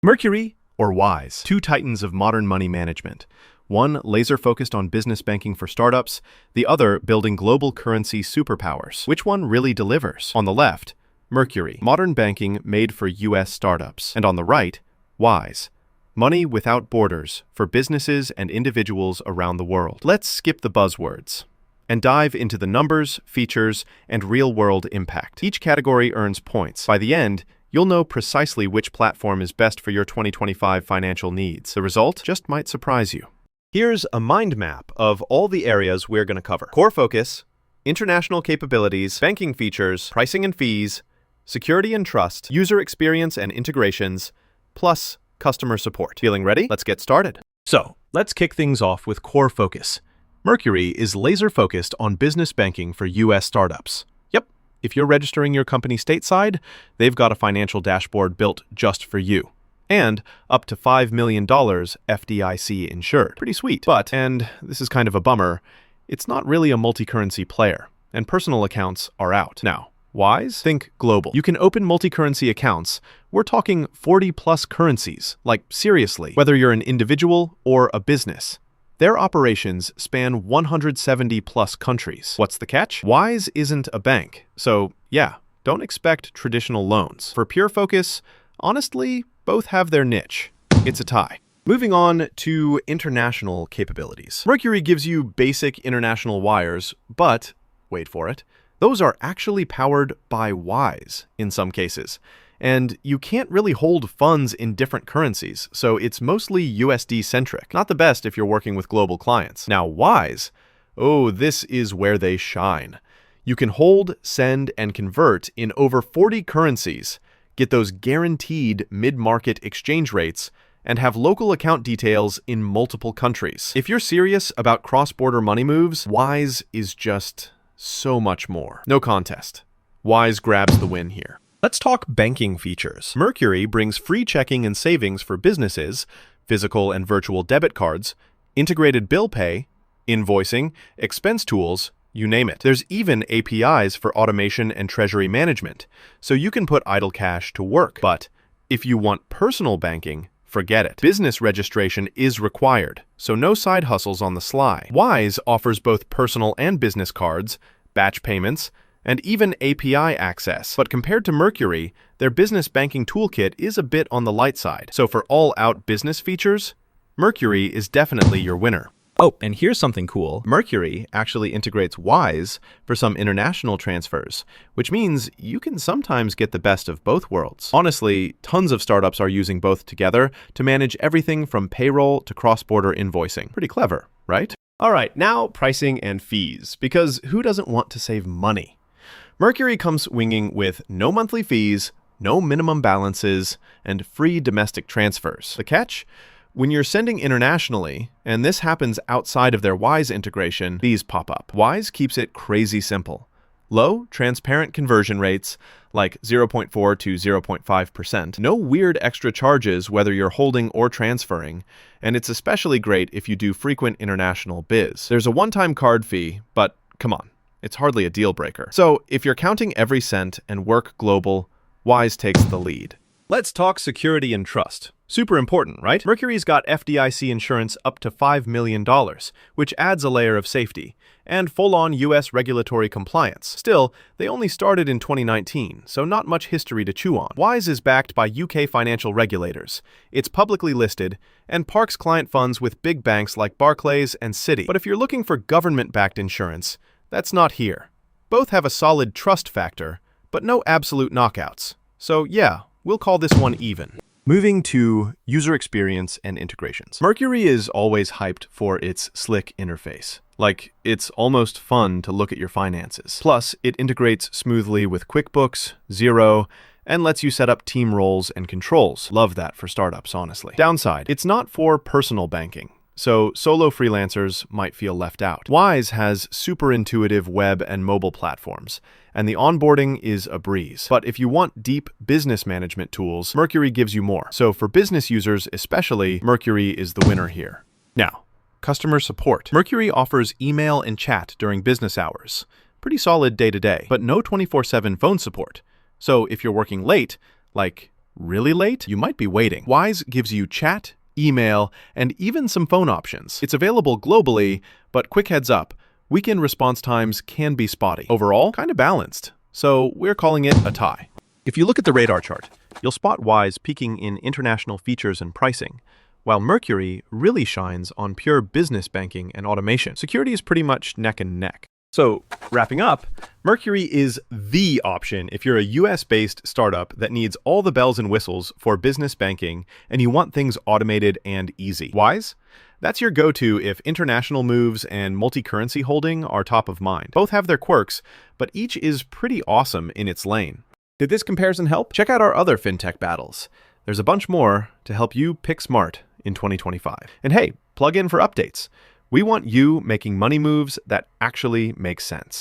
Mercury or Wise, two titans of modern money management. One laser-focused on business banking for startups, the other building global currency superpowers. Which one really delivers? On the left, Mercury, modern banking made for US startups. And on the right, Wise, money without borders for businesses and individuals around the world. Let's skip the buzzwords and dive into the numbers, features, and real-world impact. Each category earns points. By the end, you'll know precisely which platform is best for your 2025 financial needs. The result just might surprise you. Here's a mind map of all the areas we're going to cover. Core focus, international capabilities, banking features, pricing and fees, security and trust, user experience and integrations, plus customer support. Feeling ready? Let's get started. So, let's kick things off with core focus. Mercury is laser-focused on business banking for US startups. Yep, if you're registering your company stateside, they've got a financial dashboard built just for you. And up to $5 million FDIC insured. Pretty sweet. But, and this is kind of a bummer, it's not really a multi-currency player, and personal accounts are out. Now, Wise? Think global. You can open multi-currency accounts. We're talking 40+ currencies. Like, seriously, whether you're an individual or a business. Their operations span 170+ countries. What's the catch? Wise isn't a bank, so yeah, don't expect traditional loans. For pure focus, honestly, both have their niche. It's a tie. Moving on to international capabilities. Mercury gives you basic international wires, but, wait for it, those are actually powered by Wise in some cases. And you can't really hold funds in different currencies, so it's mostly USD-centric. Not the best if you're working with global clients. Now, Wise, oh, this is where they shine. You can hold, send, and convert in over 40 currencies, get those guaranteed mid-market exchange rates, and have local account details in multiple countries. If you're serious about cross-border money moves, Wise is just so much more. No contest. Wise grabs the win here. Let's talk banking features. Mercury brings free checking and savings for businesses, physical and virtual debit cards, integrated bill pay, invoicing, expense tools, you name it. There's even APIs for automation and treasury management, so you can put idle cash to work. But if you want personal banking, forget it. Business registration is required, so no side hustles on the sly. Wise offers both personal and business cards, batch payments, and even API access. But compared to Mercury, their business banking toolkit is a bit on the light side. So for all-out business features, Mercury is definitely your winner. Oh, and here's something cool. Mercury actually integrates Wise for some international transfers, which means you can sometimes get the best of both worlds. Honestly, tons of startups are using both together to manage everything from payroll to cross-border invoicing. Pretty clever, right? All right, now pricing and fees, because who doesn't want to save money? Mercury comes swinging with no monthly fees, no minimum balances, and free domestic transfers. The catch? When you're sending internationally, and this happens outside of their Wise integration, these pop up. Wise keeps it crazy simple. Low, transparent conversion rates, like 0.4 to 0.5%. No weird extra charges whether you're holding or transferring, and it's especially great if you do frequent international biz. There's a one-time card fee, but come on. It's hardly a deal breaker. So if you're counting every cent and work global, Wise takes the lead. Let's talk security and trust. Super important, right? Mercury's got FDIC insurance up to $5 million, which adds a layer of safety, and full-on US regulatory compliance. Still, they only started in 2019, so not much history to chew on. Wise is backed by UK financial regulators. It's publicly listed, and parks client funds with big banks like Barclays and Citi. But if you're looking for government-backed insurance, that's not here. Both have a solid trust factor, but no absolute knockouts. So yeah, we'll call this one even. Moving to user experience and integrations. Mercury is always hyped for its slick interface. Like, it's almost fun to look at your finances. Plus, it integrates smoothly with QuickBooks, Xero, and lets you set up team roles and controls. Love that for startups, honestly. Downside, it's not for personal banking, so solo freelancers might feel left out. Wise has super intuitive web and mobile platforms, and the onboarding is a breeze. But if you want deep business management tools, Mercury gives you more. So for business users especially, Mercury is the winner here. Now, customer support. Mercury offers email and chat during business hours. Pretty solid day-to-day, but no 24/7 phone support. So if you're working late, like Really late? You might be waiting. Wise gives you chat, email, and even some phone options. It's available globally, but quick heads up, weekend response times can be spotty. Overall, kind of balanced, so we're calling it a tie. If you look at the radar chart, you'll spot Wise peaking in international features and pricing, while Mercury really shines on pure business banking and automation. Security is pretty much neck and neck. So, wrapping up, Mercury is the option if you're a US-based startup that needs all the bells and whistles for business banking and you want things automated and easy. Wise? That's your go-to if international moves and multi-currency holding are top of mind. Both have their quirks, but each is pretty awesome in its lane. Did this comparison help? Check out our other fintech battles. There's a bunch more to help you pick smart in 2025. And hey, plug in for updates. We want you making money moves that actually make sense.